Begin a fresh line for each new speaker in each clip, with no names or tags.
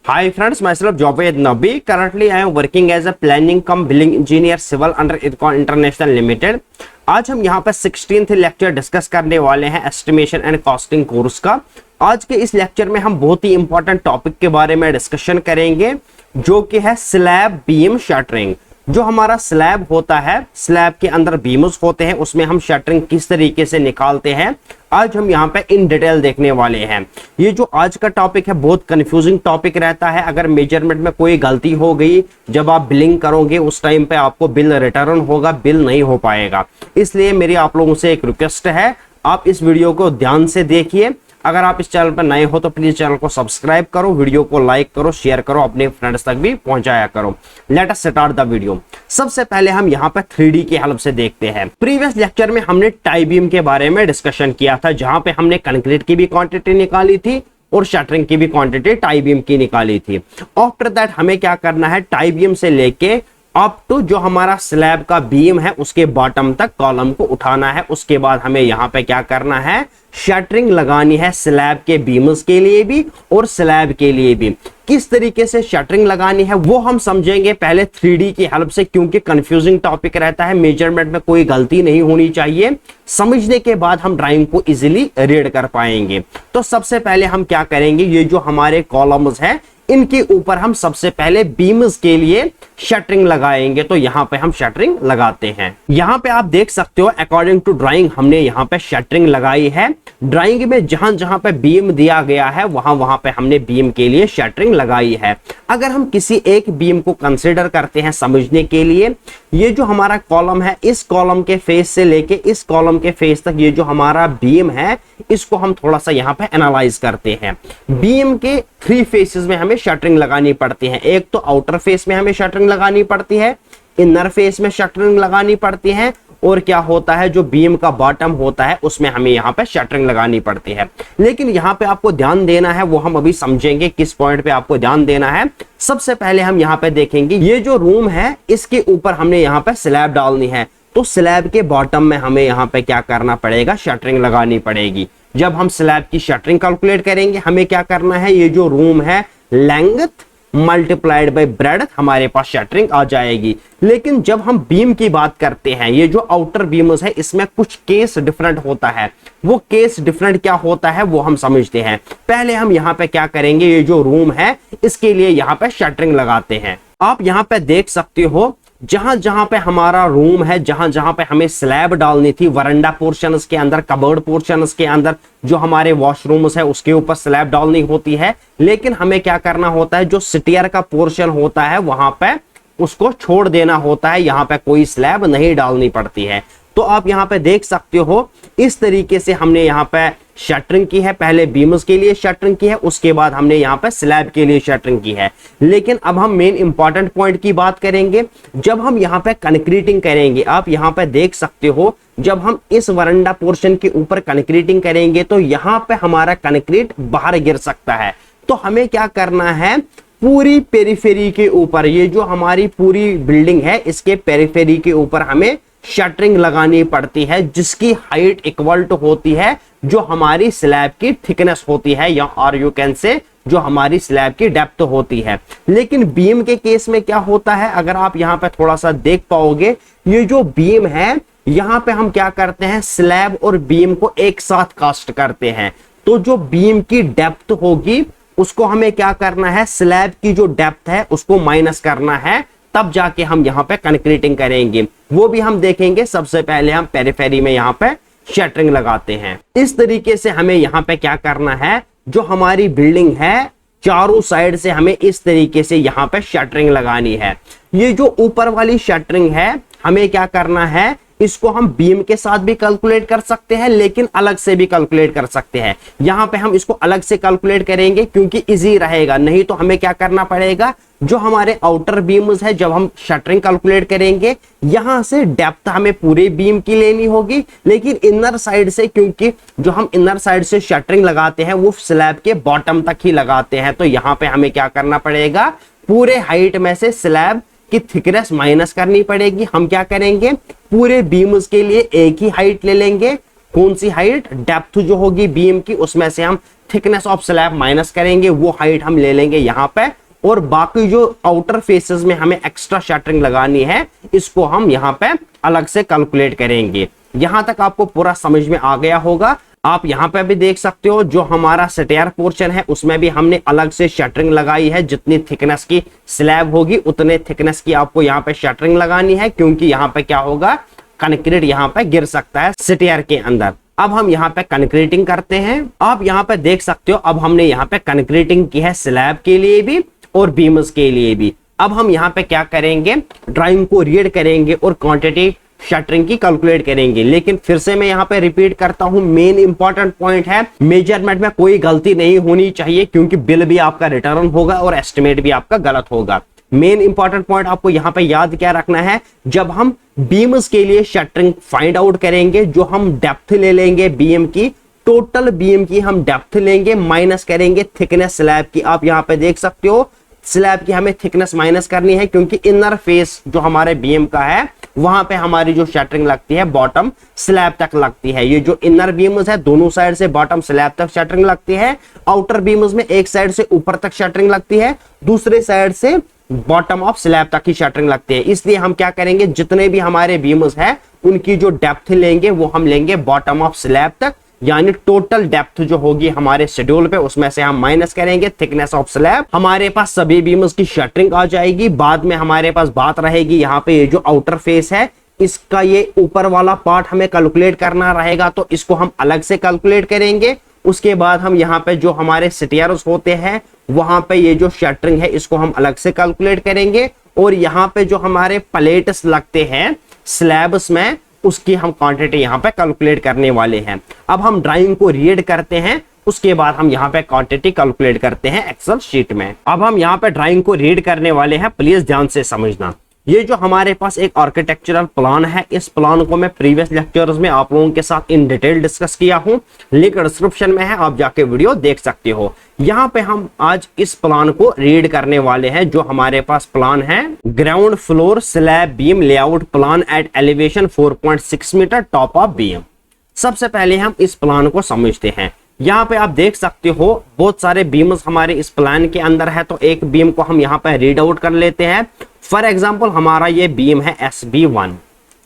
Hi friends, myself Javed Nabi. Currently I am working as a planning cum billing engineer civil under Ircon International Limited. आज हम यहाँ पर 16th lecture discuss करने वाले हैं estimation and costing course का। आज के इस लेक्चर में हम बहुत ही इंपॉर्टेंट टॉपिक के बारे में डिस्कशन करेंगे जो कि है स्लैब बीम शटरिंग। जो हमारा स्लैब होता है, स्लैब के अंदर बीम्स होते हैं, उसमें हम शटरिंग किस तरीके से निकालते हैं, आज हम यहाँ पे इन डिटेल देखने वाले हैं। ये जो आज का टॉपिक है बहुत कंफ्यूजिंग टॉपिक रहता है। अगर मेजरमेंट में कोई गलती हो गई, जब आप बिलिंग करोगे उस टाइम पे आपको बिल रिटर्न होगा, बिल नहीं हो पाएगा। इसलिए मेरी आप लोगों से एक रिक्वेस्ट है, आप इस वीडियो को ध्यान से देखिए। अगर आप इस चैनल पर नए हो तो प्लीज चैनल को सब्सक्राइब करो, वीडियो को लाइक करो, शेयर करो, अपने फ्रेंड्स तक भी पहुंचाया करो। Let us start the video. सबसे पहले हम यहाँ पर 3D की हेल्प से देखते हैं। प्रीवियस लेक्चर में हमने टाई बीम के बारे में डिस्कशन किया था, जहां पे हमने कंक्रीट की भी क्वांटिटी निकाली थी और शटरिंग की भी क्वांटिटी टाई बीम की निकाली थी। आफ्टर दैट हमें क्या करना है, टाई बीम से लेके अप टू जो हमारा स्लैब का बीम है उसके बॉटम तक कॉलम को उठाना है। उसके बाद हमें यहाँ पे क्या करना है, शटरिंग लगानी है स्लैब के बीम्स के लिए भी और स्लैब के लिए भी। किस तरीके से शटरिंग लगानी है वो हम समझेंगे पहले 3D की हेल्प से, क्योंकि कंफ्यूजिंग टॉपिक रहता है, मेजरमेंट में कोई गलती नहीं होनी चाहिए। समझने के बाद हम ड्राइंग को इजीली रीड कर पाएंगे। तो सबसे पहले हम क्या करेंगे, ये जो हमारे कॉलम्स हैं इनके ऊपर हम सबसे पहले बीम्स के लिए शटरिंग लगाएंगे। तो यहाँ पे हम शटरिंग लगाते हैं। यहाँ पे आप देख सकते हो अकॉर्डिंग टू ड्राइंग हमने यहाँ पे शटरिंग लगाई है। ड्राइंग में जहां जहां पे बीम दिया गया है वहां वहां पे हमने बीम के लिए शटरिंग लगाई है। अगर हम किसी एक बीम को कंसीडर करते हैं समझने के लिए, ये जो हमारा कॉलम है, इस कॉलम के फेस से लेके इस कॉलम के फेस तक ये जो हमारा बीम है, इसको हम थोड़ा सा यहाँ पे एनालाइज करते हैं। बीम के 3 फेसेस में हमें शटरिंग लगानी पड़ती है। एक तो आउटर फेस में हमें शटरिंग लगानी पड़ती है, इनर फेस में शटरिंग लगानी पड़ती है, और क्या होता है जो बीम का बॉटम होता है उसमें हमें यहाँ पे शटरिंग लगानी पड़ती है। लेकिन यहाँ पे आपको ध्यान देना है, वो हम अभी समझेंगे किस पॉइंट पे आपको ध्यान देना है। सबसे पहले हम यहाँ पे देखेंगे ये जो रूम है इसके ऊपर हमने यहाँ पे स्लैब डालनी है। तो स्लैब के बॉटम में हमें यहाँ पे क्या करना पड़ेगा, शटरिंग लगानी पड़ेगी। जब हम स्लैब की शटरिंग कैलकुलेट करेंगे हमें क्या करना है, ये जो रूम है लेंथ मल्टीप्लाइड बाय ब्रेड्थ हमारे पास शटरिंग आ जाएगी। लेकिन जब हम बीम की बात करते हैं, ये जो आउटर बीम्स है इसमें कुछ केस डिफरेंट होता है। वो केस डिफरेंट क्या होता है वो हम समझते हैं। पहले हम यहाँ पे क्या करेंगे, ये जो रूम है इसके लिए यहाँ पे शटरिंग लगाते हैं। आप यहाँ पे देख सकते हो जहां जहां पे हमारा रूम है, जहां जहां पे हमें स्लैब डालनी थी, वरांडा पोर्शंस के अंदर, कबर्ड पोर्शंस के अंदर, जो हमारे वॉशरूम्स है उसके ऊपर स्लैब डालनी होती है। लेकिन हमें क्या करना होता है, जो स्टेयर का पोर्शन होता है वहां पे उसको छोड़ देना होता है, यहाँ पे कोई स्लैब नहीं डालनी पड़ती है। तो आप यहाँ पे देख सकते हो इस तरीके से हमने यहाँ पे शटरिंग की है। पहले बीम्स के लिए शटरिंग की है, उसके बाद हमने यहाँ पे स्लैब के लिए शटरिंग की है। लेकिन अब हम मेन इंपॉर्टेंट पॉइंट की बात करेंगे, जब हम यहाँ पे कंक्रीटिंग करेंगे। आप यहाँ पे देख सकते हो जब हम इस वरांडा पोर्शन के ऊपर कंक्रीटिंग करेंगे तो यहाँ पे हमारा कंक्रीट बाहर गिर सकता है। तो हमें क्या करना है, पूरी पेरिफेरी के ऊपर, ये जो हमारी पूरी बिल्डिंग है इसके पेरिफेरी के ऊपर हमें शटरिंग लगानी पड़ती है, जिसकी हाइट इक्वल टू होती है जो हमारी स्लैब की थिकनेस होती है, या और यू कैन से जो हमारी स्लैब की डेप्थ होती है। लेकिन बीम के केस में क्या होता है, अगर आप यहाँ पे थोड़ा सा देख पाओगे, ये जो बीम है यहाँ पे हम क्या करते हैं, स्लैब और बीम को एक साथ कास्ट करते हैं। तो जो बीम की डेप्थ होगी उसको हमें क्या करना है, स्लैब की जो डेप्थ है उसको माइनस करना है, तब जाके हम यहाँ पे कंक्रीटिंग करेंगे। वो भी हम देखेंगे। सबसे पहले हम पेरिफेरी में यहाँ पे शटरिंग लगाते हैं। इस तरीके से हमें यहाँ पे क्या करना है, जो हमारी बिल्डिंग है चारों साइड से हमें इस तरीके से यहाँ पे शटरिंग लगानी है। ये जो ऊपर वाली शटरिंग है हमें क्या करना है, इसको हम बीम के साथ भी कैलकुलेट कर सकते हैं, लेकिन अलग से भी कैलकुलेट कर सकते हैं। यहां पे हम इसको अलग से कैलकुलेट करेंगे क्योंकि इजी रहेगा। नहीं तो हमें क्या करना पड़ेगा, जो हमारे आउटर बीम्स है, जब हम शटरिंग कैलकुलेट करेंगे यहां से डेप्थ हमें पूरे बीम की लेनी होगी, लेकिन इनर साइड से, क्योंकि जो हम इनर साइड से शटरिंग लगाते हैं वो स्लैब के बॉटम तक ही लगाते हैं। तो यहां पे हमें क्या करना पड़ेगा, पूरे हाइट में से स्लैब की थिकनेस माइनस करनी पड़ेगी। हम क्या करेंगे, पूरे बीम्स के लिए एक ही हाइट ले लेंगे। कौन सी हाइट, डेप्थ जो होगी बीम की उसमें से हम थिकनेस ऑफ स्लैब माइनस करेंगे, वो हाइट हम ले लेंगे यहाँ पे, और बाकी जो आउटर फेसेस में हमें एक्स्ट्रा शटरिंग लगानी है इसको हम यहाँ पे अलग से कैलकुलेट करेंगे। यहां तक आपको पूरा समझ में आ गया होगा। आप यहाँ पे भी देख सकते हो जो हमारा स्टेयर पोर्शन है उसमें भी हमने अलग से शटरिंग लगाई है। जितनी थिकनेस की स्लैब होगी उतने थिकनेस की आपको यहाँ पे शटरिंग लगानी है, क्योंकि यहाँ पे क्या होगा, कंक्रीट यहाँ पे गिर सकता है स्टेयर के अंदर। अब हम यहाँ पे कंक्रीटिंग करते हैं। आप यहाँ पे देख सकते हो अब हमने यहाँ पे कंक्रीटिंग की है स्लैब के लिए भी और बीम्स के लिए भी। अब हम यहाँ पे क्या करेंगे, ड्राइंग को रीड करेंगे और क्वांटिटी शटरिंग की कैलकुलेट करेंगे। लेकिन फिर से मैं यहाँ पे रिपीट करता हूँ, मेन इंपॉर्टेंट पॉइंट है मेजरमेंट में कोई गलती नहीं होनी चाहिए, क्योंकि बिल भी आपका रिटर्न होगा और एस्टिमेट भी आपका गलत होगा। मेन इंपॉर्टेंट पॉइंट आपको यहाँ पे याद क्या रखना है, जब हम बीम्स के लिए शटरिंग फाइंड आउट करेंगे, जो हम डेप्थ ले लेंगे बीम की, टोटल बीम की हम डेप्थ लेंगे, माइनस करेंगे थिकनेस स्लैब की। आप यहाँ पे देख सकते हो स्लैब की हमें थिकनेस माइनस करनी है, क्योंकि इनर फेस जो हमारे बीम का है वहां पे हमारी जो शटरिंग लगती है बॉटम स्लैब तक लगती है। ये जो इनर बीम्स है दोनों साइड से बॉटम स्लैब तक शटरिंग लगती है, आउटर बीम्स में एक साइड से ऊपर तक शटरिंग लगती है, दूसरे साइड से बॉटम ऑफ स्लैब तक की शटरिंग लगती है। इसलिए हम क्या करेंगे, जितने भी हमारे बीम्स है उनकी जो डेप्थ लेंगे वो हम लेंगे बॉटम ऑफ स्लैब तक, यानी टोटल डेप्थ जो होगी हमारे शेड्यूल पे उसमें से हम माइनस करेंगे थिकनेस ऑफ स्लैब। हमारे पास सभी बीम्स की शटरिंग आ जाएगी। बाद में हमारे पास बात रहेगी यहाँ पे ये जो आउटर फेस है इसका ये ऊपर वाला पार्ट हमें कैलकुलेट करना रहेगा, तो इसको हम अलग से कैलकुलेट करेंगे। उसके बाद हम यहाँ पे जो हमारे स्टेयर्स होते हैं वहां पे ये जो शटरिंग है इसको हम अलग से कैलकुलेट करेंगे, और यहाँ पे जो हमारे प्लेट्स लगते हैं स्लैब्स में उसकी हम क्वांटिटी यहाँ पे कैलकुलेट करने वाले हैं। अब हम ड्राइंग को रीड करते हैं, उसके बाद हम यहाँ पे क्वांटिटी कैलकुलेट करते हैं एक्सेल शीट में। अब हम यहाँ पे ड्राइंग को रीड करने वाले हैं, प्लीज ध्यान से समझना। ये जो हमारे पास एक आर्किटेक्चरल प्लान है, इस प्लान को मैं प्रीवियस लेक्चर्स में आप लोगों के साथ इन डिटेल डिस्कस किया हूं, लिंक डिस्क्रिप्शन में है, आप जाके वीडियो देख सकते हो। यहाँ पे हम आज इस प्लान को रीड करने वाले हैं। जो हमारे पास प्लान है, ground floor slab beam layout plan at elevation 4.6 metre top of beam. सबसे पहले हम इस प्लान को समझते हैं। यहाँ पे आप देख सकते हो बहुत सारे बीम्स हमारे इस प्लान के अंदर है, तो एक बीम को हम यहाँ पे रीड आउट कर लेते हैं। फॉर एग्जांपल हमारा ये बीम है SB1।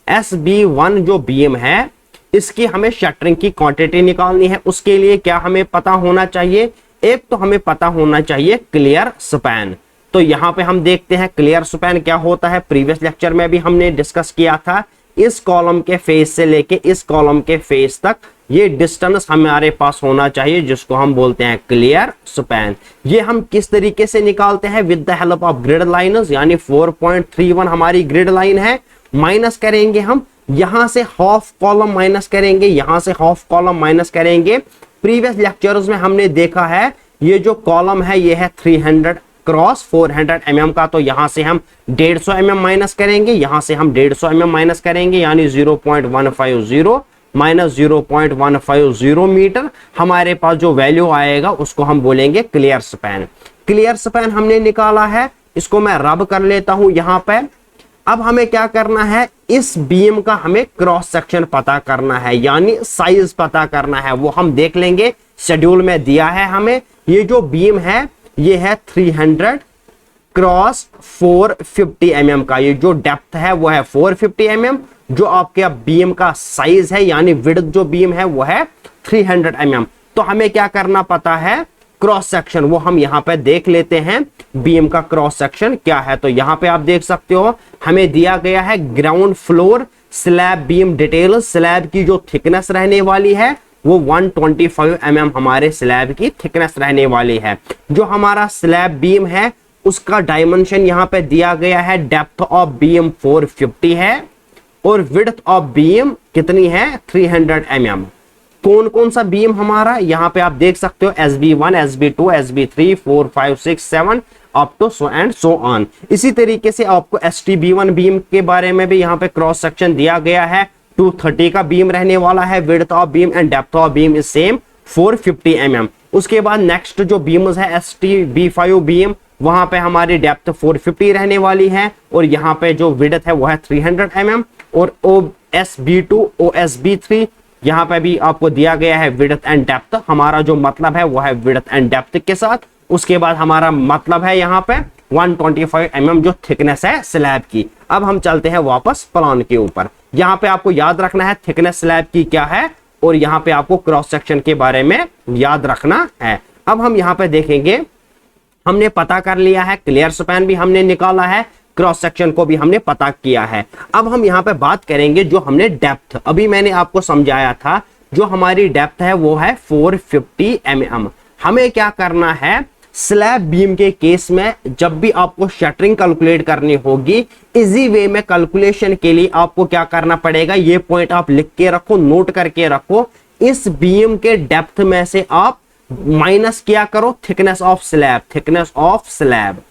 SB1 जो बीम है इसकी हमें शटरिंग की क्वांटिटी निकालनी है। उसके लिए क्या हमें पता होना चाहिए, एक तो हमें पता होना चाहिए क्लियर स्पैन। तो यहाँ पे हम देखते हैं क्लियर स्पैन क्या होता है, प्रीवियस लेक्चर में भी हमने डिस्कस किया था। इस कॉलम के फेस से लेके इस कॉलम के फेस तक ये डिस्टेंस हमारे पास होना चाहिए, जिसको हम बोलते हैं क्लियर स्पैन। ये हम किस तरीके से निकालते हैं, with the help of grid liners, यानी 4.31 हमारी ग्रिड लाइन है। माइनस करेंगे हम यहां से हाफ कॉलम माइनस करेंगे, यहां से हाफ कॉलम माइनस करेंगे। प्रीवियस लेक्चर्स में हमने देखा है ये जो कॉलम है ये है 300 क्रॉस 400 mm का, तो यहां से हम 150 mm माइनस करेंगे, यहां से हम 150 mm माइनस करेंगे, यानी 0.150 माइनस 0.150 मीटर। हमारे पास जो वैल्यू आएगा उसको हम बोलेंगे क्लियर स्पैन। क्लियर स्पैन हमने निकाला है, इसको मैं रब कर लेता हूं यहां पे। अब हमें क्या करना है, इस बीम का हमें क्रॉस सेक्शन पता करना है, यानी साइज पता करना है। वो हम देख लेंगे, शेड्यूल में दिया है हमें। ये जो बीम है ये है 300 क्रॉस 450 mm का। ये जो डेप्थ है वो है 450 mm। जो आपके बीम का साइज है यानी विड्थ जो बीम है वो है 300 mm। तो हमें क्या करना पता है, क्रॉस सेक्शन, वो हम यहाँ पे देख लेते हैं बीम का क्रॉस सेक्शन क्या है। तो यहाँ पे आप देख सकते हो हमें दिया गया है ground floor slab beam detail. Slab की जो थिकनेस रहने वाली है वो 125 mm हमारे स्लैब की थिकनेस रहने वाली है। जो हमारा स्लैब बीम है उसका डायमेंशन यहाँ पे दिया गया है, डेप्थ ऑफ बीम 450 है और विड्थ ऑफ बीम कितनी है 300 mm। कौन कौन सा बीम हमारा, यहाँ पे आप देख सकते हो SB1, SB2, SB3, 4, 5, 6, 7 up to so and so on. इसी तरीके से आपको STB1 बीम के बारे में भी यहाँ पे क्रॉस सेक्शन दिया गया है। 230 का बीम रहने वाला है, width of beam and depth of beam is same 450 mm। उसके बाद नेक्स्ट जो बीम्स है STB5 बीम, वहां पे हमारी डेप्थ 450 रहने वाली है और यहाँ पे जो विड्थ है वो है 300 mm। और OSB2, OSB3 यहाँ पे भी आपको दिया गया है विड्थ एंड डेप्थ, हमारा जो मतलब है वो है विड्थ एंड डेप्थ के साथ। उसके बाद हमारा मतलब है यहाँ पे 125 mm जो थिकनेस है स्लैब की। अब हम चलते हैं वापस प्लान के ऊपर। यहाँ पे आपको याद रखना है थिकनेस स्लैब की क्या है, और यहाँ पे आपको क्रॉस सेक्शन के बारे में याद रखना है। अब हम यहाँ पे देखेंगे, हमने पता कर लिया है, क्लियर स्पैन भी हमने निकाला है, क्रॉस सेक्शन को भी हमने पता किया है। अब हम यहाँ पे बात करेंगे जो हमने डेप्थ, अभी मैंने आपको समझाया था, जो हमारी डेप्थ है वो है 450 mm। हमें क्या करना है, स्लैब बीम के केस में जब भी आपको शटरिंग कैलकुलेट करनी होगी, इजी वे में कैलकुलेशन के लिए आपको क्या करना पड़ेगा, ये पॉइंट आप लिख के रखो, नोट करके रखो। इस बीम के डेप्थ में से आप माइनस किया करो thickness of slab. Thickness of slab,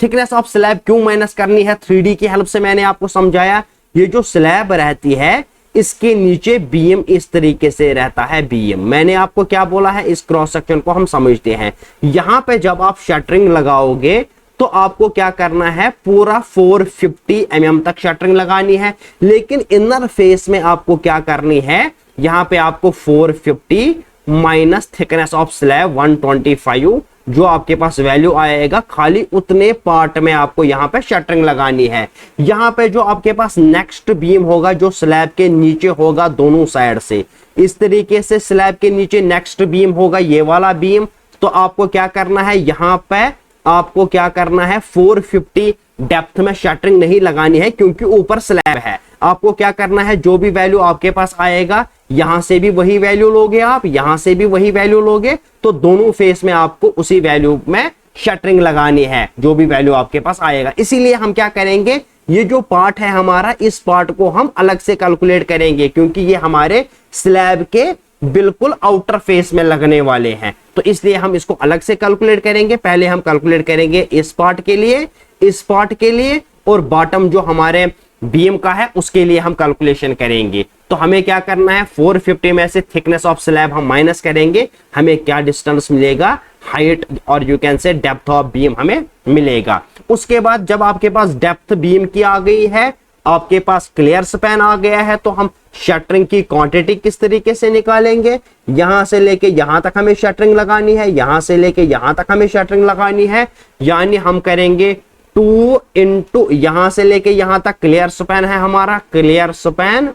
thickness of slab क्यों माइनस करनी है, 3D की हेल्प से मैंने आपको समझाया। ये जो स्लैब रहती है इसके नीचे बीम इस तरीके से रहता है बीम। मैंने आपको क्या बोला है, इस क्रॉस सेक्शन को हम समझते हैं। यहां पे जब आप शटरिंग लगाओगे तो आपको क्या करना है, पूरा 450 mm तक शटरिंग लगानी है, लेकिन इनर फेस में आपको क्या करनी है, यहां पे आपको 450 माइनस थिकनेस ऑफ स्लैब 125, जो आपके पास वैल्यू आएगा, खाली उतने पार्ट में आपको यहां पे शटरिंग लगानी है। यहां पे जो आपके पास नेक्स्ट बीम होगा जो स्लैब के नीचे होगा दोनों साइड से, इस तरीके से स्लैब के नीचे नेक्स्ट बीम होगा, ये वाला बीम। तो आपको क्या करना है, यहां पे आपको क्या करना है, 450 डेप्थ में शटरिंग नहीं लगानी है क्योंकि ऊपर स्लैब है। आपको क्या करना है, जो भी वैल्यू आपके पास आएगा, यहां से भी वही वैल्यू लोगे आप, यहां से भी वही वैल्यू लोगे, तो दोनों फेस में आपको उसी वैल्यू में शटरिंग लगानी है, जो भी वैल्यू आपके पास आएगा। इसीलिए हम क्या करेंगे, ये जो पार्ट है हमारा, इस पार्ट को हम अलग से कैलकुलेट करेंगे क्योंकि ये हमारे स्लैब के बिल्कुल आउटर फेस में लगने वाले हैं, तो इसलिए हम इसको अलग से कैलकुलेट करेंगे। पहले हम कैलकुलेट करेंगे इस पार्ट के लिए, इस पार्ट के लिए, और बॉटम जो हमारे बीम का है उसके लिए हम कैलकुलेशन करेंगे। तो हमें क्या करना है, 450 में से थिकनेस ऑफ स्लैब हम माइनस करेंगे, हमें क्या डिस्टेंस मिलेगा, हाइट और you can say depth of beam हमें मिलेगा। उसके बाद जब आपके पास डेप्थ बीम की आ गई है, आपके पास क्लियर स्पैन आ गया है, तो हम शटरिंग की क्वांटिटी किस तरीके से निकालेंगे, यहां से लेके यहां तक हमें शटरिंग लगानी है, यहां से लेके यहां तक हमें शटरिंग लगानी है, यानी हम करेंगे 2 इंटू यहां से लेके यहां तक क्लियर स्पैन है हमारा, क्लियर स्पैन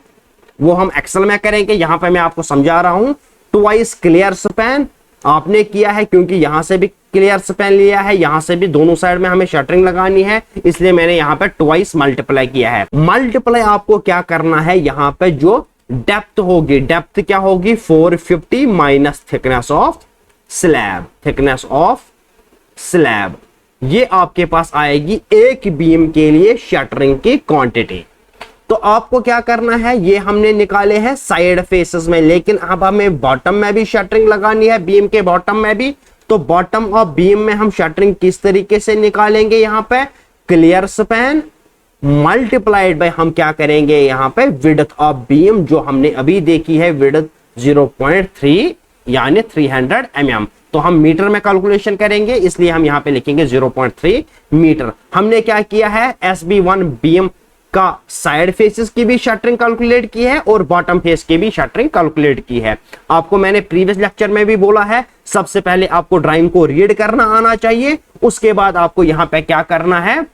वो हम एक्सेल में करेंगे, यहां पे मैं आपको समझा रहा हूं। ट्वाइस क्लियर स्पैन आपने किया है क्योंकि यहां से भी क्लियर स्पैन लिया है, यहां से भी, दोनों साइड में हमें शटरिंग लगानी है, इसलिए मैंने यहां पे ट्वाइस मल्टीप्लाई किया है। मल्टीप्लाई आपको क्या करना है, यहां पे जो डेप्थ होगी, डेप्थ क्या होगी, 450 minus thickness of slab, thickness of slab, ये आपके पास आएगी एक बीम के लिए शटरिंग की क्वांटिटी। तो आपको क्या करना है, ये हमने निकाले हैं साइड फेसेस में, लेकिन अब हमें बॉटम में भी शटरिंग लगानी है, बीम के बॉटम में भी। तो बॉटम ऑफ बीम में हम शटरिंग किस तरीके से निकालेंगे, यहां पे क्लियर स्पैन मल्टीप्लाइड बाय हम क्या करेंगे, यहां पे विड्थ ऑफ बीम जो हमने अभी देखी है, विड्थ 0.3 यानी 300 mm। तो हम मीटर में कैलकुलेशन करेंगे, इसलिए हम यहां पे लिखेंगे 0.3 मीटर। हमने क्या किया है, SB1 बीम का साइड फेसेस की भी शटरिंग कैलकुलेट की है और बॉटम फेस की भी शटरिंग कैलकुलेट की है। आपको मैंने प्रीवियस लेक्चर में भी बोला है, सबसे पहले आपको ड्राइंग को रीड करना आना चाहिए, उसके बाद आपको यहां पे क्या करना है,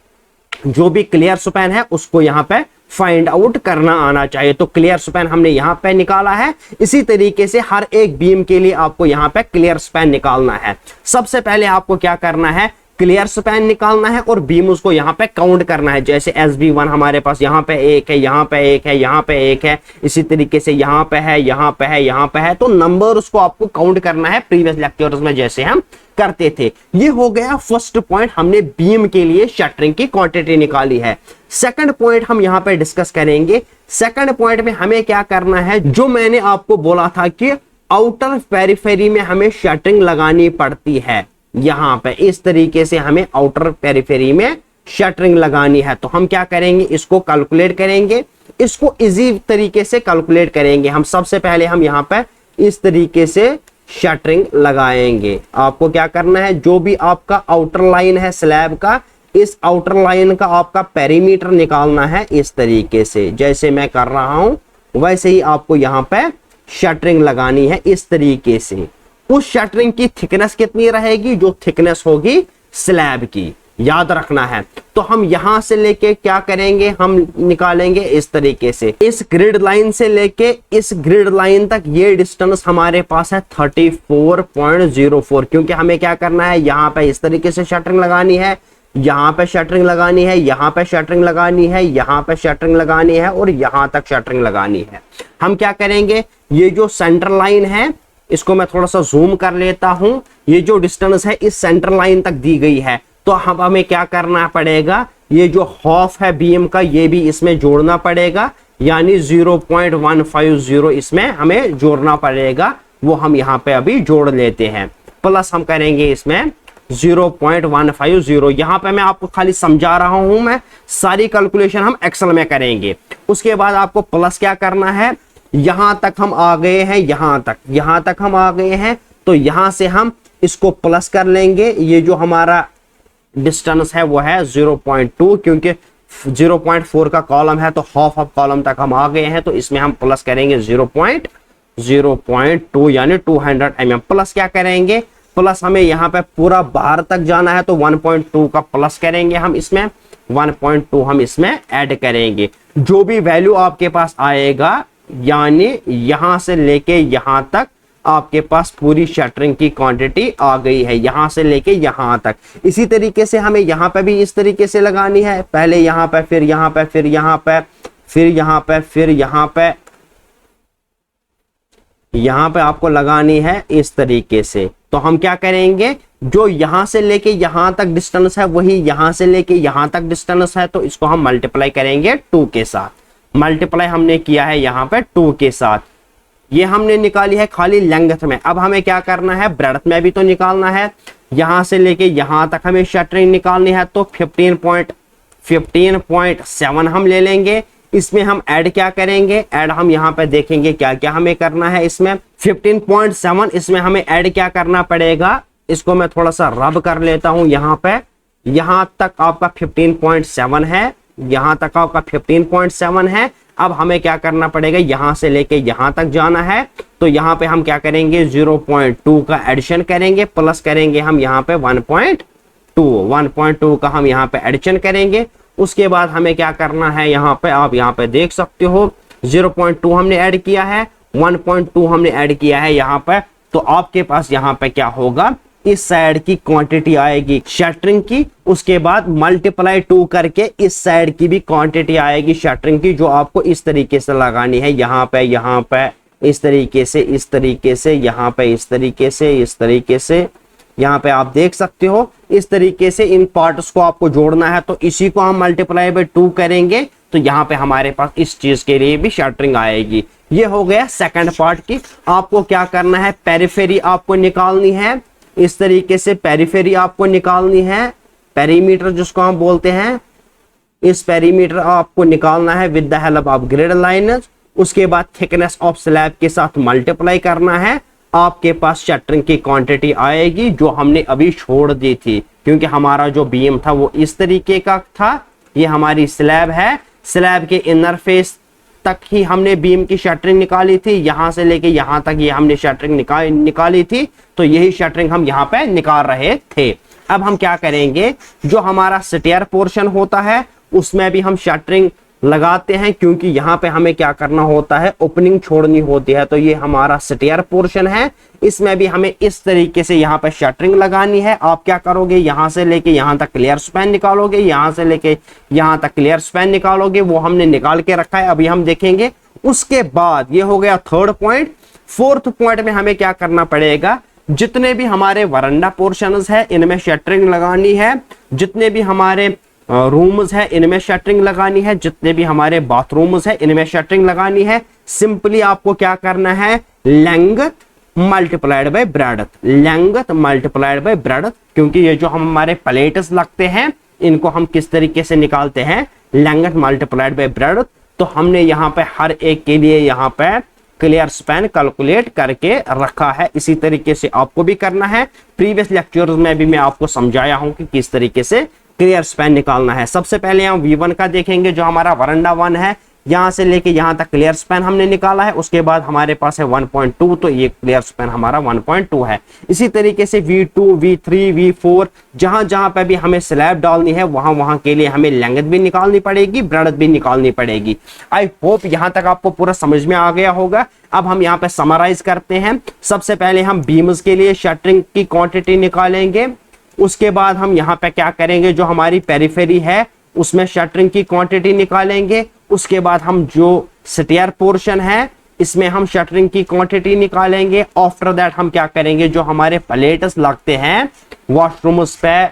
जो भी क्लियर स्पैन है उसको यहां पे फाइंड आउट करना आना चाहिए। तो क्लियर स्पैन हमने यहां पे निकाला है, इसी तरीके से हर एक बीम के लिए आपको यहां पे क्लियर स्पैन निकालना है। सबसे पहले आपको क्या करना है, क्लियर स्पैन निकालना है और बीम उसको यहां पे काउंट करना है। जैसे SB1 हमारे पास यहां पे एक है, यहां पे एक है, यहां पे एक है, इसी तरीके से यहां पे है, यहां पे है, यहां पे है, तो नंबर उसको आपको काउंट करना है प्रीवियस लेक्चर्स में जैसे हम करते थे। ये हो गया फर्स्ट पॉइंट, हमने बीम के लिए शटरिंग की क्वांटिटी निकाली है। सेकंड पॉइंट हम यहां पे डिस्कस करेंगे। सेकंड पॉइंट में हमें क्या करना है, जो मैंने आपको बोला था कि आउटर पेरिफेरी में हमें शटरिंग लगानी पड़ती है, यहां पे इस तरीके से हमें आउटर पेरिफेरी में शटरिंग लगानी है। तो हम क्या करेंगे, इसको कैलकुलेट करेंगे, इसको इजी तरीके से कैलकुलेट करेंगे। हम सबसे पहले हम यहां पे इस तरीके से शटरिंग लगाएंगे। आपको क्या करना है, जो भी आपका आउटर लाइन है स्लैब का, इस आउटर लाइन का आपका पेरीमीटर निकालना है इस तरीके से, जैसे मैं कर रहा हूं वैसे ही आपको यहां पे शटरिंग लगानी है इस तरीके से। उस शटरिंग की थिकनेस कितनी रहेगी, जो थिकनेस होगी स्लैब की, याद रखना है। तो हम यहां से लेके क्या करेंगे, हम निकालेंगे इस तरीके से, इस ग्रिड लाइन से लेके इस ग्रिड लाइन तक ये डिस्टेंस हमारे पास है 34.04, क्योंकि हमें क्या करना है, यहां पे इस तरीके से शटरिंग लगानी है, यहां पे शटरिंग लगानी है, यहां पे शटरिंग लगानी है, यहां पे शटरिंग लगानी है और यहां तक शटरिंग लगानी है। हम क्या करेंगे, ये जो सेंटर लाइन है इसको मैं थोड़ा सा जूम कर लेता हूं, ये जो डिस्टेंस है इस सेंटर लाइन तक दी गई है, तो हमें क्या करना पड़ेगा, ये जो हाफ है बीम का ये भी इसमें जोड़ना पड़ेगा, यानी 0.150 इसमें हमें जोड़ना पड़ेगा, वो हम यहां पे अभी जोड़ लेते हैं। प्लस हम करेंगे इसमें 0.150, यहां पे मैं आपको खाली समझा रहा हूं, मैं सारी कैलकुलेशन हम एक्सेल में करेंगे। उसके बाद आपको प्लस क्या करना है, यहां तक हम आ गए हैं, यहां तक हम आ गए हैं, तो यहां से हम इसको प्लस कर लेंगे। ये जो हमारा डिस्टेंस है वो है 0.2, क्योंकि 0.4 का कॉलम है तो हाफ ऑफ कॉलम तक हम आ गए हैं, तो इसमें हम प्लस करेंगे 0.2 यानी 200 mm। प्लस क्या करेंगे, प्लस हमें यहाँ पे पूरा बाहर तक जाना है तो 1.2 का प्लस करेंगे, हम इसमें 1.2 हम इसमें ऐड करेंगे। जो भी वैल्यू आपके पास आएगा, यानी यहां से लेके यहां तक आपके पास पूरी शटरिंग की क्वांटिटी आ गई है, यहां से लेके यहां तक। इसी तरीके से हमें यहां पे भी इस तरीके से लगानी है, पहले यहां पे, फिर यहां पे, फिर यहां पे, फिर यहां पे, फिर यहां पे, यहां पे आपको लगानी है इस तरीके से। तो हम क्या करेंगे, जो यहां से लेके यहां तक डिस्टेंस है वही यहां से लेके यहां तक डिस्टेंस है, तो इसको हम मल्टीप्लाई करेंगे 2 के साथ। मल्टीप्लाई हमने किया है यहां पे 2 के साथ, ये हमने निकाली है खाली लेंथ में। अब हमें क्या करना है, ब्रेडथ में भी तो निकालना है, यहां से लेके यहां तक हमें शटरिंग निकालनी है, तो 15.7 हम ले लेंगे। इसमें हम ऐड क्या करेंगे, ऐड हम यहां पे देखेंगे क्या क्या हमें करना है। इसमें 15.7 इसमें हमें ऐड क्या करना पड़ेगा, इसको मैं थोड़ा सा रब कर लेता हूं। यहां पे यहां तक आपका 15.7 है, यहां तक आपका 15.7 है। अब हमें क्या करना पड़ेगा, यहां से लेके यहां तक जाना है, तो यहां पे हम क्या करेंगे, 0.2 का एडिशन करेंगे, प्लस करेंगे हम यहां पे 1.2 का हम यहां पे एडिशन करेंगे। उसके बाद हमें क्या करना है, यहां पे आप यहां पे देख सकते हो 0.2 हमने ऐड किया है, 1.2 हमने ऐड किया है यहां पे, तो आपके पास यहां पे क्या होगा, इस साइड की क्वांटिटी आएगी शटरिंग की, उसके बाद मल्टीप्लाई 2 करके इस साइड की भी क्वांटिटी आएगी शटरिंग की, जो आपको इस तरीके से लगानी है, यहां पे इस तरीके से, इस तरीके से, यहां पे इस तरीके से, इस तरीके से, यहां पे आप देख सकते हो इस तरीके से इन पार्ट्स को आपको जोड़ना है। तो इसी को हम मल्टीप्लाई बाय 2 करेंगे, तो यहां पे हमारे पास इस चीज के लिए भी शटरिंग आएगी। ये हो गया सेकंड पार्ट की। आपको क्या करना है, पेरिफेरी आपको निकालनी है, इस तरीके से पेरिफेरी आपको निकालनी है, पेरीमीटर जिसको हम बोलते हैं, इस पेरीमीटर आपको निकालना है with the help of grid line. उसके बाद थिकनेस ऑफ स्लैब के साथ मल्टीप्लाई करना है, आपके पास शटरिंग की क्वांटिटी आएगी जो हमने अभी छोड़ दी थी, क्योंकि हमारा जो बीम था वो इस तरीके का था, ये हमारी स्लैब है, स्लैब के इनर फेस तक ही हमने बीम की शटरिंग निकाली थी, यहां से लेके यहां तक ये हमने शटरिंग निकाली थी, तो यही शटरिंग हम यहां पे निकाल रहे थे। अब हम क्या करेंगे, जो हमारा स्टेयर पोर्शन होता है उसमें भी हम शटरिंग लगाते हैं, क्योंकि यहां पे हमें क्या करना होता है, ओपनिंग छोड़नी होती है। तो ये हमारा स्टेयर पोर्शन है, इसमें भी हमें इस तरीके से यहां पे शटरिंग लगानी है। आप क्या करोगे, यहां से लेके यहां तक क्लियर स्पैन निकालोगे, यहां से लेके यहां तक क्लियर स्पैन निकालोगे, वो हमने निकाल के रखा है, अभी हम देखेंगे। उसके बाद ये हो गया थर्ड पॉइंट। फोर्थ पॉइंट में हमें क्या करना पड़ेगा, जितने भी हमारे वरांडा पोर्शंस है इनमें शटरिंग लगानी है, जितने भी हमारे रूम्स है इनमें शटरिंग लगानी है, जितने भी हमारे बाथरूम्स है इनमें शटरिंग लगानी है। सिंपली आपको क्या करना है, length multiplied by breadth, length multiplied by breadth, क्योंकि ये जो हम हमारे प्लेट्स लगते हैं इनको हम किस तरीके से निकालते हैं, लेंथ मल्टीप्लाइड बाय ब्रेडथ। तो हमने यहाँ पे हर एक के लिए यहाँ पे क्लियर स्पैन कैलकुलेट करके रखा है, इसी तरीके से आपको भी करना है। प्रीवियस लेक्चर्स में भी मैं आपको समझाया हूं कि किस तरीके से क्लियर स्पैन निकालना है। सबसे पहले हम V1 का देखेंगे, जो हमारा वरांडा 1 है, यहां से लेके यहां तक क्लियर स्पैन हमने निकाला है, उसके बाद हमारे पास है 1.2, तो ये क्लियर स्पैन हमारा 1.2 है। इसी तरीके से V2, V3, V4 जहां जहां पे भी हमें स्लैब डालनी है वहां वहां के लिए हमें लेंथ भी निकालनी पड़ेगी, ब्रेड्थ भी निकालनी पड़ेगी। आई होप यहां तक आपको पूरा समझ में आ गया होगा। अब हम यहाँ पे समराइज करते हैं। सबसे पहले हम बीम्स के लिए शटरिंग की क्वांटिटी निकालेंगे, उसके बाद हम यहाँ पे क्या करेंगे, जो हमारी पेरिफेरी है उसमें शटरिंग की क्वांटिटी निकालेंगे, उसके बाद हम जो स्टेयर पोर्शन है इसमें हम शटरिंग की क्वांटिटी निकालेंगे। आफ्टर दैट हम क्या करेंगे, जो हमारे प्लेट्स लगते हैं वॉशरूम्स पे,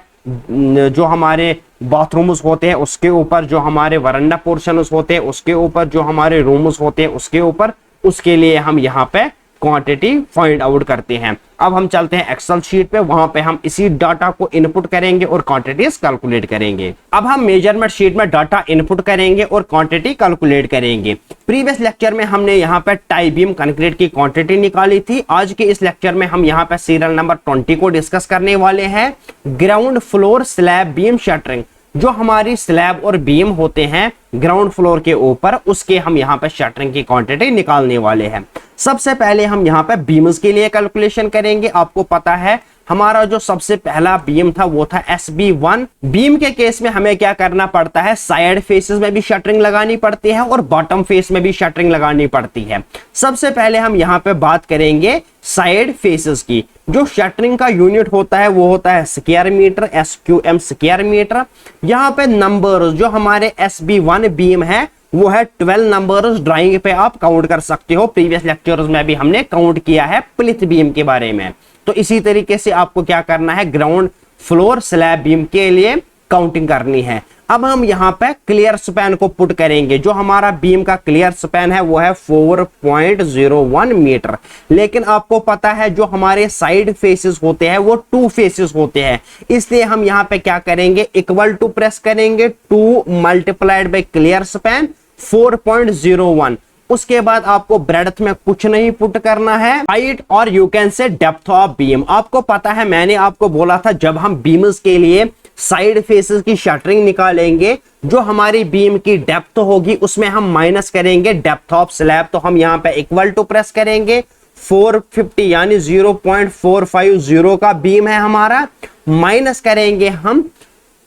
जो हमारे बाथरूम्स होते हैं उसके ऊपर, जो हमारे वरांडा पोर्शन होते हैं उसके ऊपर, जो हमारे रूम्स होते हैं उसके ऊपर, उसके लिए हम यहाँ पे क्वांटिटी फाइंड आउट करते हैं। अब हम चलते हैं एक्सेल शीट पे, वहां पे हम इसी डाटा को इनपुट करेंगे और क्वांटिटीज कैलकुलेट करेंगे। अब हम मेजरमेंट शीट में डाटा इनपुट करेंगे और क्वांटिटी कैलकुलेट करेंगे। प्रीवियस लेक्चर में हमने यहाँ पे टाई बीम कंक्रीट की क्वांटिटी निकाली थी। आज के इस लेक्चर में हम यहाँ पे सीरियल नंबर 20 को डिस्कस करने वाले हैं, ground floor slab beam shuttering. जो हमारी स्लैब और बीम होते हैं ग्राउंड फ्लोर के ऊपर, उसके हम यहाँ पे शटरिंग की क्वांटिटी निकालने वाले हैं। सबसे पहले हम यहाँ पे बीम्स के लिए कैलकुलेशन करेंगे। आपको पता है हमारा जो सबसे पहला बीम था वो था SB1। बीम के केस में हमें क्या करना पड़ता है, साइड फेसेस में भी शटरिंग लगानी पड़ती है और बॉटम फेस में भी शटरिंग लगानी पड़ती है। सबसे पहले हम यहाँ पे बात करेंगे साइड फेसेस की। जो शटरिंग का यूनिट होता है वो होता है square metre, SQM square metre. यहाँ पे नंबर जो हमारे SB1 बीम है वो है 12 नंबर्स। ड्राइंग पे आप काउंट कर सकते हो, प्रीवियस लेक्चर्स में भी हमने काउंट किया है प्लिथ बीम के बारे में। तो इसी तरीके से आपको क्या करना है, ग्राउंड फ्लोर स्लैब बीम के लिए काउंटिंग करनी है। अब हम यहाँ पे क्लियर स्पैन को पुट करेंगे। जो हमारा बीम का क्लियर स्पैन है वो है 4.01 मीटर। लेकिन आपको पता है जो हमारे साइड फेसेस होते हैं वो 2 फेसेस होते हैं, इसलिए हम यहाँ पे क्या करेंगे, इक्वल टू प्रेस करेंगे 2 मल्टीप्लाइड बाई क्लियर स्पैन 4.01। उसके बाद आपको ब्रेड्थ में कुछ नहीं पुट करना है, हाइट और you can say depth of beam. आपको पता है मैंने आपको बोला था जब हम बीम्स के लिए साइड फेसेस की शटरिंग निकालेंगे, जो हमारी बीम की डेप्थ होगी उसमें हम माइनस करेंगे डेप्थ ऑफ स्लैब। तो हम यहाँ पे इक्वल टू प्रेस करेंगे 450 यानी 0.450 का बीम है हमारा, माइनस करेंगे हम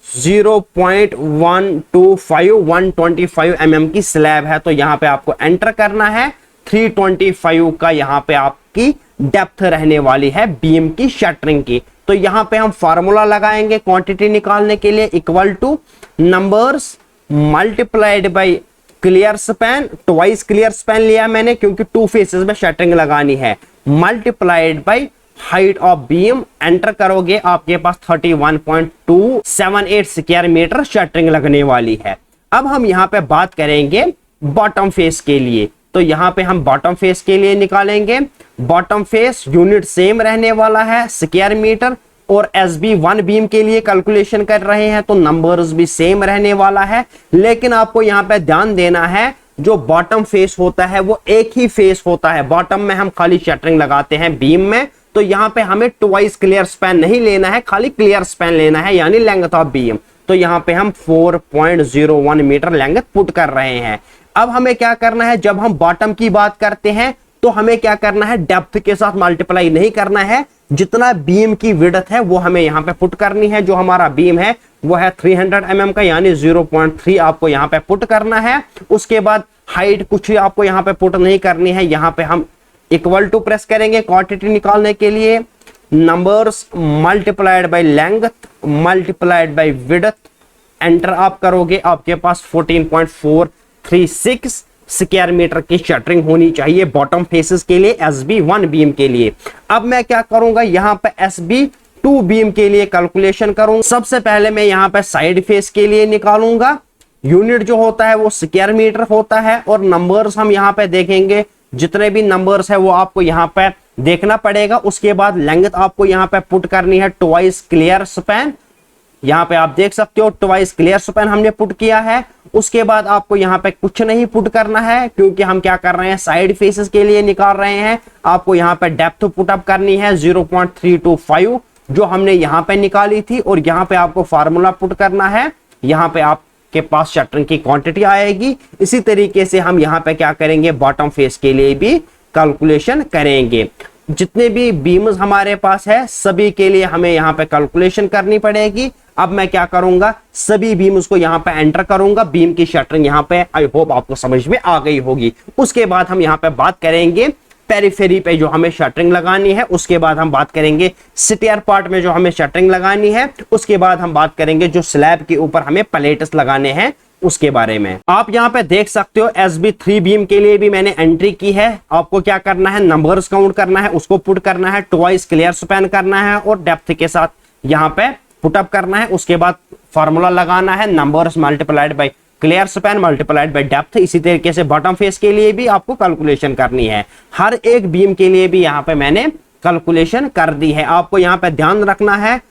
125 mm की स्लैब है। तो यहाँ पे आपको एंटर करना है। 325 का यहाँ पे आपकी डेप्थ रहने वाली है बीम की शटरिंग की। तो यहाँ पे हम फार्मूला लगाएंगे क्वांटिटी निकालने के लिए, equal two numbers multiplied by clear span. Twice clear span लिया मैंने क्योंकि 2 फेसेस में शटरिंग लगानी है, multiplied by height of beam. Enter करोगे आपके पास 31.278 स्क्वायर मीटर शटरिंग लगने वाली है। अब हम यहाँ पे बात करेंगे बॉटम फेस के लिए। तो यहाँ पे हम बॉटम फेस के लिए निकालेंगे। बॉटम फेस यूनिट सेम रहने वाला है स्क्वायर मीटर, और SB1 बीम के लिए कैलकुलेशन कर रहे हैं तो नंबर्स भी सेम रहने वाला है। लेकिन आपको यहाँ पे ध्यान देना है जो बॉटम फेस होता है वो एक ही फेस होता है। बॉटम में हम खाली शटरिंग लगाते हैं बीम में, तो यहाँ पे हमें ट्वाइस क्लियर स्पैन नहीं लेना है, खाली क्लियर स्पैन लेना है यानी लेंथ ऑफ बीम। तो यहाँ पे हम 4.01 मीटर लेंथ पुट कर रहे हैं। अब हमें क्या करना है, जब हम बॉटम की बात करते हैं तो हमें क्या करना है, डेप्थ के साथ मल्टीप्लाई नहीं करना है, जितना बीम की विड्थ है वो हमें यहाँ पे पुट करनी है। जो हमारा बीम है वो है 300 mm का यानी 0.3 आपको यहाँ पे पुट करना है। उसके बाद हाइट कुछ भी आपको यहाँ पे पुट नहीं करनी है। यहाँ पे हम इक्वल टू प्रेस करेंगे क्वांटिटी निकालने के लिए, numbers multiplied by length multiplied by width. Enter आप करोगे आपके पास 14.436 स्क्वायर मीटर की शटरिंग होनी चाहिए बॉटम फेसेस के लिए SB1 बीम के लिए। अब मैं क्या करूंगा, यहाँ पे SB2 बीम के लिए कैलकुलेशन करूंगा। सबसे पहले मैं यहाँ पे साइड फेस के लिए निकालूंगा। यूनिट जो होता है वो स्क्वायर मीटर होता है और नंबर्स हम यहाँ पे देखेंगे, जितने भी नंबर्स है वो आपको यहाँ पे देखना पड़ेगा। उसके बाद लेंथ आपको यहाँ पे पुट करनी है ट्वाइस क्लियर स्पैन। यहाँ पे आप देख सकते हो ट्वाइस क्लियर स्पैन हमने पुट किया है। उसके बाद आपको यहाँ पे कुछ नहीं पुट करना है क्योंकि हम क्या कर रहे हैं, साइड फेसेस के लिए निकाल रहे हैं। आपको यहाँ पे डेप्थ पुटअप करनी है 0.325 जो हमने यहाँ पे निकाली थी, और यहाँ पे आपको फार्मूला पुट करना है। यहाँ पे आप आपके पास शटरिंग की क्वांटिटी आएगी। इसी तरीके से हम यहाँ पे क्या करेंगे, बॉटम फेस के लिए भी कैलकुलेशन करेंगे। जितने भी बीम्स हमारे पास है सभी के लिए हमें यहाँ पे कैलकुलेशन करनी पड़ेगी। अब मैं क्या करूंगा, सभी बीम्स को यहाँ पे एंटर करूंगा। बीम की शटरिंग यहाँ पे आई होप आपको समझ में आ गई होगी। उसके बाद हम यहाँ पे बात करेंगे पेरिफेरी पे जो हमें शटरिंग लगानी है, उसके बाद हम बात करेंगे सिटियर पार्ट में जो हमें शटरिंग लगानी है, उसके बाद हम बात करेंगे जो स्लैब के ऊपर हमें प्लेट्स लगाने हैं उसके बारे में। आप यहाँ पे देख सकते हो SB3 बीम के लिए भी मैंने एंट्री की है। आपको क्या करना है, नंबर्स काउंट करना है, उसको पुट करना है, ट्वाइस क्लियर स्पैन करना है और डेप्थ के साथ यहाँ पे पुटअप करना है। उसके बाद फॉर्मूला लगाना है, numbers multiplied by clear span multiplied by depth. इसी तरीके से बॉटम फेस के लिए भी आपको कैलकुलेशन करनी है। हर एक बीम के लिए भी यहाँ पे मैंने कैलकुलेशन कर दी है। आपको यहाँ पे ध्यान रखना है,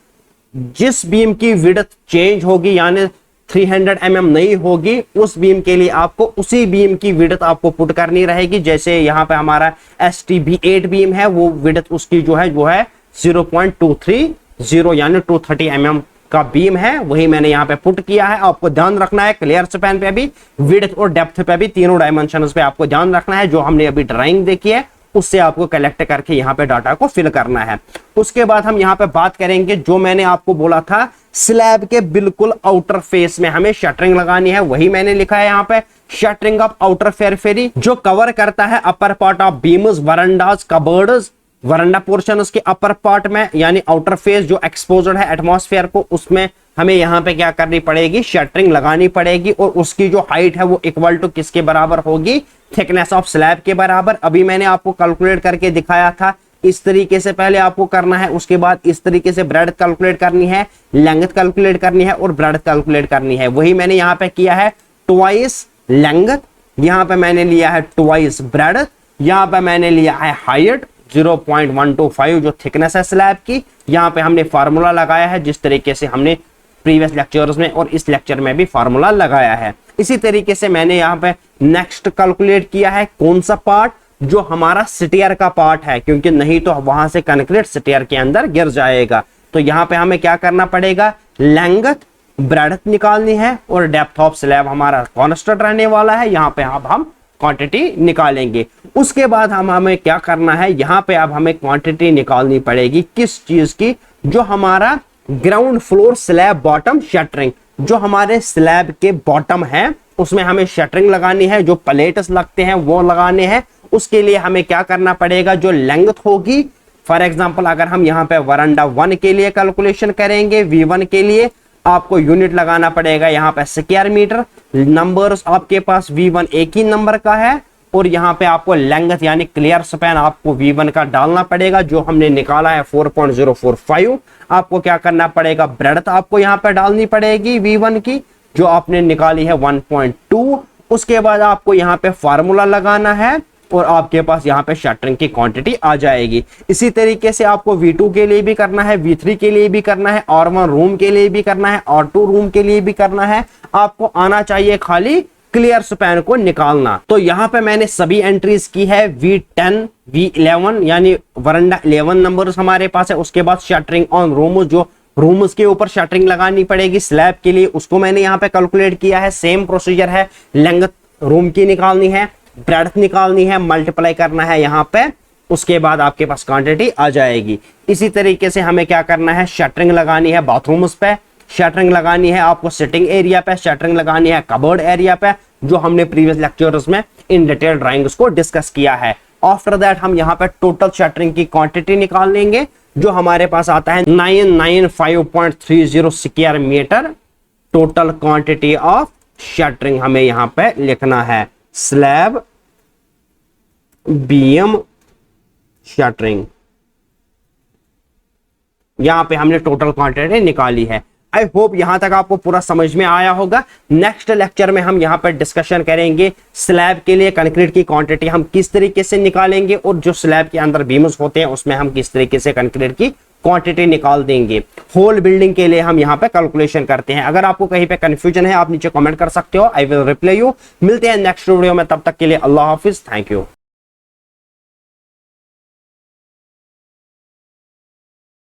जिस बीम की विड्थ चेंज होगी यानी 300 mm नहीं होगी, उस बीम के लिए आपको उसी बीम की विड्थ आपको पुट करनी रहेगी। जैसे यहाँ पे हमारा STB8 बीम है, वो विड्थ उसकी जो है वो है 0.230 यानी 230 mm का बीम है, वही मैंने यहाँ पे पुट किया है। आपको ध्यान रखना है क्लियर स्पैन पे भी, विड्थ और डेप्थ पे भी, तीनों डायमेंशंस पे आपको ध्यान रखना है। जो हमने अभी ड्राइंग देखी है उससे आपको कलेक्ट करके यहाँ पे डाटा को फिल करना है। उसके बाद हम यहाँ पे बात करेंगे जो मैंने आपको बोला था स्लैब के बिल्कुल आउटर फेस में हमें शटरिंग लगानी है, वही मैंने लिखा है यहाँ पे शटरिंग ऑफ आउटर पेरिफेरी, जो कवर करता है upper part of beams, verandas, cupboards. Veranda portion उसके अपर पार्ट में यानी आउटर फेस जो एक्सपोज्ड है एटमॉस्फेयर को, उसमें हमें यहाँ पे क्या करनी पड़ेगी, शटरिंग लगानी पड़ेगी। और उसकी जो हाइट है वो इक्वल टू किसके बराबर होगी, थिकनेस ऑफ स्लैब के बराबर। अभी मैंने आपको कैलकुलेट करके दिखाया था, इस तरीके से पहले आपको करना है। उसके बाद इस तरीके से ब्रेड्थ कैलकुलेट करनी है, लेंथ कैलकुलेट करनी है और ब्रेड्थ कैलकुलेट करनी है। वही मैंने यहाँ पे किया है, ट्वाइस लेंथ, यहाँ पे मैंने लिया है ट्वाइस ब्रेड्थ, यहाँ पे मैंने लिया है हाइट 0.125 जो थिकनेस है स्लैब की। यहाँ पे हमने फार्मूला लगाया है जिस तरीके से हमने प्रीवियस लेक्चर्स में और इस लेक्चर में भी फार्मूला लगाया है। इसी तरीके से मैंने यहाँ पे नेक्स्ट कैलकुलेट किया है कौन सा पार्ट, जो हमारा सिटियर का पार्ट है, क्योंकि नहीं तो वहां से कंक्रीट सिटियर के अंदर गिर जाएगा। तो यहाँ पे हमें क्या करना पड़ेगा, लेंथ ब्रेड्थ निकालनी है और डेप्थ ऑफ स्लैब हमारा कांस्टेंट रहने वाला है। यहाँ पे अब हम क्वांटिटी निकालेंगे। उसके बाद हमें क्या करना है, यहाँ पे अब हमें क्वांटिटी निकालनी पड़ेगी किस चीज की, जो हमारा ground floor slab bottom shuttering, जो हमारे स्लैब के बॉटम है उसमें हमें शटरिंग लगानी है, जो प्लेट्स लगते हैं वो लगाने हैं। उसके लिए हमें क्या करना पड़ेगा, जो लेंथ होगी, फॉर एग्जांपल अगर हम यहाँ पे वरांडा 1 के लिए कैलकुलेशन करेंगे, V1 के लिए आपको यूनिट लगाना पड़ेगा यहाँ पे स्क्वायर मीटर। नंबर्स आपके पास V1 एक ही नंबर का है और यहाँ पे आपको लेंथ यानी क्लियर स्पैन आपको V1 का डालना पड़ेगा, जो हमने निकाला है 4.045। आपको क्या करना पड़ेगा, ब्रेड्थ आपको यहाँ पे डालनी पड़ेगी V1 की, जो आपने निकाली है 1.2। उसके बाद आपको यहाँ पे फार्मूला लगाना है और आपके पास यहाँ पे शटरिंग की क्वांटिटी आ जाएगी। इसी तरीके से आपको V2 के लिए भी करना है, V3 के लिए भी करना है, R1 रूम के लिए भी करना है, R2 रूम के लिए भी करना है। आपको आना चाहिए खाली क्लियर स्पैन को निकालना। तो यहाँ पे मैंने सभी एंट्रीज की है, V10 V11 यानी वरांडा 11 नंबर हमारे पास है। उसके बाद शटरिंग ऑन रूम, जो रूम्स के ऊपर शटरिंग लगानी पड़ेगी स्लैब के लिए, उसको मैंने यहाँ पे कैलकुलेट किया है। सेम प्रोसीजर है, लेंथ रूम की निकालनी है, ब्रेड्थ निकालनी है, मल्टीप्लाई करना है यहाँ पे, उसके बाद आपके पास क्वांटिटी आ जाएगी। इसी तरीके से हमें क्या करना है, शटरिंग लगानी है बाथरूम्स पे, शटरिंग लगानी है आपको सिटिंग एरिया पे, शटरिंग लगानी है कबर्ड एरिया पे, जो हमने प्रीवियस लेक्चर्स में इन डिटेल ड्राइंग्स को डिस्कस किया है। आफ्टर दैट हम यहाँ पे टोटल शटरिंग की क्वांटिटी निकाल लेंगे, जो हमारे पास आता है 995.30 square metre. Total quantity of shuttering हमें यहाँ पे लिखना है, स्लैब बीम शटरिंग, यहां पे हमने टोटल क्वांटिटी निकाली है। आई होप यहां तक आपको पूरा समझ में आया होगा। नेक्स्ट लेक्चर में हम यहां पर डिस्कशन करेंगे स्लैब के लिए कंक्रीट की क्वांटिटी हम किस तरीके से निकालेंगे, और जो स्लैब के अंदर बीम्स होते हैं उसमें हम किस तरीके से कंक्रीट की क्वांटिटी निकाल देंगे। होल बिल्डिंग के लिए हम यहाँ पे कैलकुलेशन करते हैं। अगर आपको कहीं पे कंफ्यूजन है आप नीचे कमेंट कर सकते हो, आई विल रिप्लाई यू। मिलते हैं नेक्स्ट वीडियो में, तब तक के लिए अल्लाह हाफिज, थैंक यू।